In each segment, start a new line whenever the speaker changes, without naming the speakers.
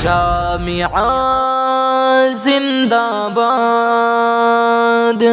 جامعہ زندہ باد۔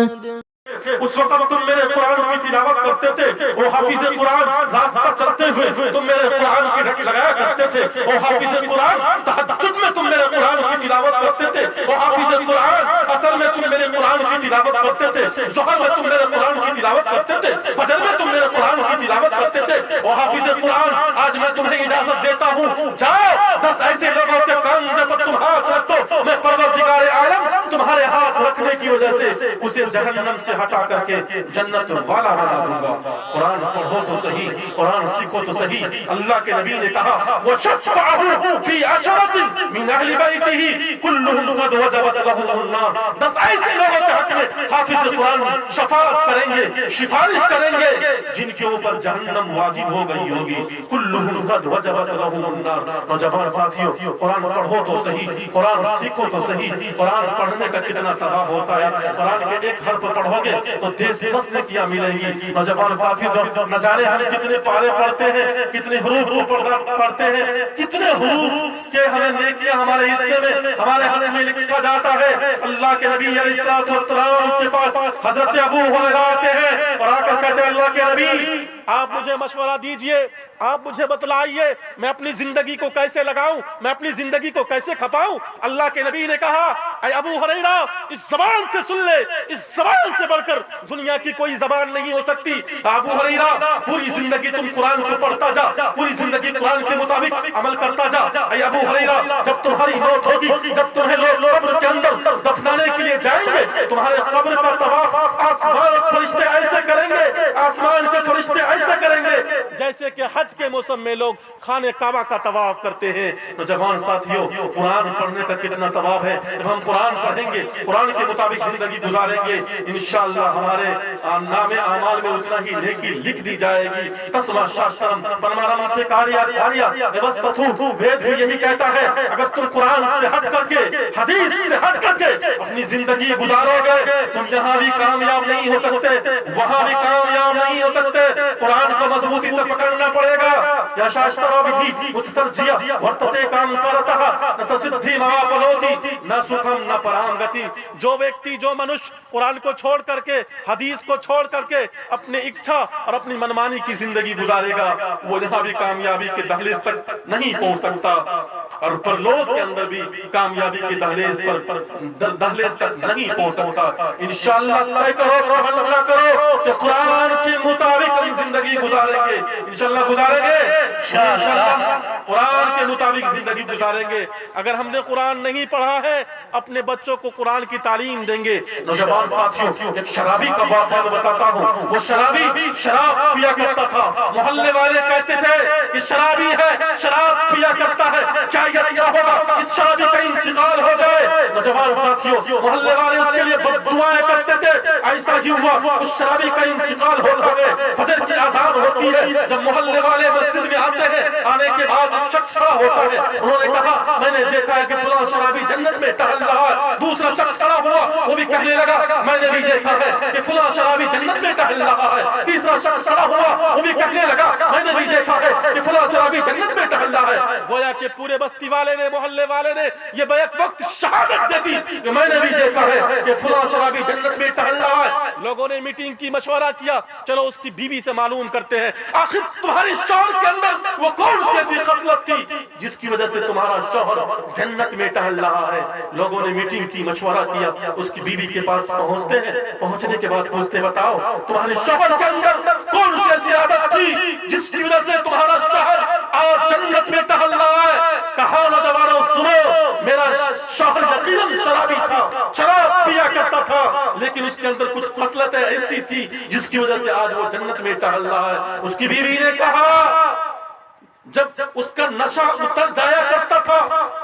اس وقت تم میرے قرآن کی تلاوت کرتے تھے، وہ حافظ قرآن راستہ چلتے ہوئے تم میرے قرآن کی رٹ لگایا کرتے تھے، وہ حافظ قرآن تہجد میں تم میرے قرآن کی تلاوت کرتے تھے، وہ حافظ قرآن عصر میں تم میرے قرآن کی تلاوت کرتے تھے، ظہر میں تم میرے قرآن کی تلاوت کرتے تھے، فجر میں تم میرے قرآن کی تلاوت کرتے تھے، وہ حافظ قرآن آج میں تمہیں اجازت دیتا ہوں، جاؤ 10 ایسے لوگوں کے کاندھے پر تم ہاتھ رکھ دو، میں پروردگار عالم تمہارے ہاتھ رکھنے کی وجہ سے اسے جہنم سے ہٹا کر کے جنت والا بنا دوں گا۔ قرآن پڑھو تو صحیح، قرآن سیکھو تو صحیح۔ اللہ کے نبی نے کہا وَشَفَّعَهُ فِي عَشَرَةٍ مِنْ أَهْلِ بَيْتِهِ كُلُّهُمْ قَدْ وَجَبَتْ لَهُمُ النَّارُ۔ 10 ایسے لوگوں کے حق میں حافظ قرآن شفاعت کریں گے، سفارش کریں گے جن کے اوپر جہنم واجب ہو گئی ہوگی۔ كُلُّهُمْ قَدْ وَجَبَتْ لَهُمُ النَّارُ۔ نوجوان ساتھیوں، قرآن پڑھو تو صحیح، قرآن سیکھو تو صحیح۔ قرآن پڑھنے کا کتنا ثواب ہوتا ہے، قرآن کے ایک حرف پڑھو گے تو 10 نیکیاں ملیں گی۔ نوجوان ساتھی جو نہ جانے ہم کتنے پارے پڑھتے ہیں، کتنے حروف کو پڑھتے ہیں، کتنے حروف کے ہمیں نیکیاں ہمارے حصے میں ہمارے حق میں لکھا جاتا ہے۔ اللہ کے نبی علیہ السلام کے پاس حضرت ابو ہریرہ آتے ہیں اور آ کر کہتے ہیں اللہ کے نبی آپ مجھے مشورہ دیجئے، آپ مجھے بتلائیے میں اپنی زندگی کو کیسے لگاؤں، میں اپنی زندگی کو کیسے کھپاؤں۔ اللہ کے نبی نے کہا اے ابو ہریرہ اس زبان سے سن لے، اس زبان سے بڑھ کر دنیا کی کوئی زبان نہیں ہو سکتی۔ ابو ہریرہ پوری زندگی تم قرآن کو پڑھتا جا، پوری زندگی قرآن کے مطابق عمل کرتا جا۔ اے ابو ہریرہ جب تمہاری موت ہوگی، جب تمہیں لوگ قبر کے اندر دفنانے کے لیے جائیں گے، تمہارے قبر کا طواف آسمان کے فرشتے ایسے کریں گے، آسمان کے فرشتے ایسے کریں گے جیسے کہ حج کے موسم میں لوگ خانہ کعبہ کا طواف کرتے ہیں۔ نوجوان ساتھیوں، قرآن پڑھنے کا کتنا ثواب ہے۔ جب ہم قرآن پڑھیں گے، قرآن کے مطابق زندگی گزاریں گے، انشاءاللہ ہمارے نام اعمال میں اتنا ہی نیکی لکھ دی جائے گی۔ قسمہ شاسترم پرمارمتے کاریا کاریا ویوستتھو، وید بھی یہی کہتا ہے اگر تم قرآن سے ہٹ کر کے، حدیث سے ہٹ کر کے اپنی زندگی گزارو گے تم یہاں بھی کامیاب نہیں ہو سکتے، وہاں بھی کامیاب نہیں ہو سکتے۔ قرآن کو مضبوطی سے پکڑنا پڑے گا۔ یا شاسترا ودھی متسرجیا ورتتے کام کرتا نہ سدھی مواپلوتی نہ سکھم نہ پرام گتی۔ جو ویکتی، جو منش قرآن کو چھوڑ کر کے، حدیث کو چھوڑ کر کے اپنے اچھا اور اپنی منمانی کی زندگی گزارے گا وہ یہاں بھی کامیابی کے دہلیز تک نہیں پہنچ سکتا، اور پرلوک کے اندر بھی کامیابی کے دہلیز تک نہیں پہنچ سکتا۔ انشاءاللہ طے کرو، تمنا کرو کہ قرآن کے مطابق ہم زندگی گزاریں گے، انشاءاللہ گزاریں گے، انشاءاللہ قرآن کے مطابق زندگی گزاریں گے۔ اگر ہم نے قرآن نہیں پڑھا ہے اپنے بچوں کو قرآن کی تعلیم دیں گے۔ نوجوان ساتھیوں، ایک شرابی کا واقعہ میں بتاتا ہوں۔ وہ شرابی شراب پیا کرتا تھا، محلے والے کہتے تھے یہ شرابی ہے، شراب پیا کرتا ہے، چاہیے اچھا ہوگا اس شرابی کا انتقال ہو جائے۔ نوجوان ساتھیوں، محلے والے اس کے لیے بد دعائیں کرتے تھے، ایسا ہی ہوا اس شرابی کا انتقال ہوتا ہے۔ فجر کی اذان ہوتی ہے، جب محلے والے مسجد میں آتے ہیں، آنے کے بعد ایک شخص کھڑا ہوتا ہے، انہوں نے کہا میں نے دیکھا ہے کہ فلاں شرابی جنت میں ٹہل رہا ہے۔ دوسرا شخص کھڑا ہوا، وہ بھی کہنے لگا میں نے بھی دیکھا ہے کہ فلاں شرابی جنت میں ٹہل رہا ہے۔ تیسرا شخص کھڑا ہوا، وہ بھی کہنے لگا میں نے بھی دیکھا ہے کہ فلاں شرابی جنت میں ٹہل رہا ہے۔ گویا کہ پورے بستی والے نے، محلے والے نے یہ بیک وقت شہادت دے دی کہ میں نے بھی دیکھا ہے کہ فلاں شرابی جنت میں ٹہل رہا ہے۔ لوگوں نے میٹنگ کی، مشورہ کیا، چلو اس کی بیوی سے معلوم کرتے ہیں آخر تمہارے شوہر کے اندر وہ کون سی ایسی خصلت تھی جس کی وجہ سے تمہارا شوہر جنت میں ٹہل رہا ہے۔ لوگوں نے میٹنگ کی، مشورہ کیا، اس کی بیوی کے پاس پہنچتے ہیں، پہنچنے کے بعد پوچھتے بتاؤ تمہارے شوہر کے اندر کون سی ایسی عادت تھی جس کی وجہ سے تمہارا شوہر آج جنت میں ٹہل رہا ہے۔ کہا نوجوانوں سنو، میرا شوہر یقیناً شرابی تھا، شراب پیا کرتا تھا، لیکن اس کے اندر کچھ خصلتیں ایسی تھی جس کی وجہ سے آج وہ جنت میں ٹہل رہا ہے۔ اس کی بیوی نے کہا جب اس کا نشہ اتر جایا کرتا تھا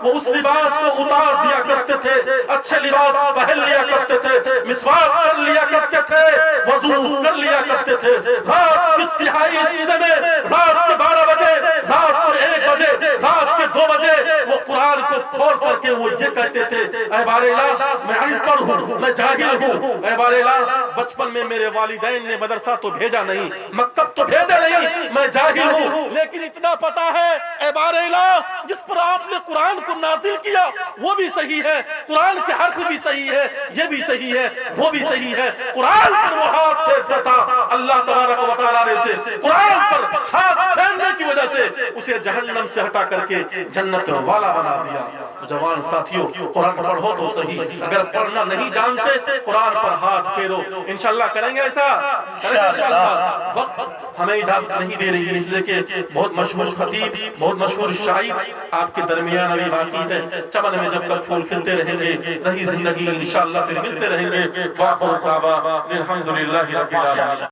وہ اس لباس کو اتار دیا کرتے تھے، اچھے لباس پہن لیا کرتے تھے، مسواک کر لیا کرتے تھے، وضو کر لیا کرتے تھے۔ رات کے تہائی حصے میں، رات کے 12 بجے، رات کے 1 بجے، رات کے 2 بجے وہ قرآن کو کھول کر کے وہ یہ کہتے تھے اے بار الہ میں ان پڑھ ہوں، میں جاہل ہوں، اے بار الہ بچپن میں میرے والدین نے مدرسہ تو بھیجا نہیں، مکتب تو بھیجا نہیں، میں جاہل ہوں، لیکن اتنا پتا ہے اے بار الہ جس پر آپ نے قرآن کو نازل کیا وہ بھی صحیح ہے، قرآن کے حرف بھی صحیح ہے، یہ بھی صحیح ہے، وہ بھی صحیح ہے۔ قرآن پر وہ ہاتھ پھیرتا تھا، اللہ تبارک و تعالیٰ نے اسے قرآن پر ہاتھ پھیرنے کی وجہ سے اسے جہنم سے ہٹا کر کے جنت والا بنا دیا۔ جوان ساتھیوں قرآن پڑھو تو صحیح، اگر پڑھنا نہیں جانتے قرآن پر ہاتھ پھیرو۔ انشاءاللہ کریں گے ایسا؟ کریں گے انشاءاللہ۔ وقت ہمیں اجازت نہیں دے رہی ہے، اس لیے کہ بہت مشہور خطیب، بہت مشہور شاعر آپ کے درمیان ابھی باقی ہے۔ چمن میں جب تک پھول کھلتے رہیں گے رہی زندگی، انشاءاللہ پھر ملتے رہیں گے۔ وآخر دعوانا الحمدللہ رب العالمین۔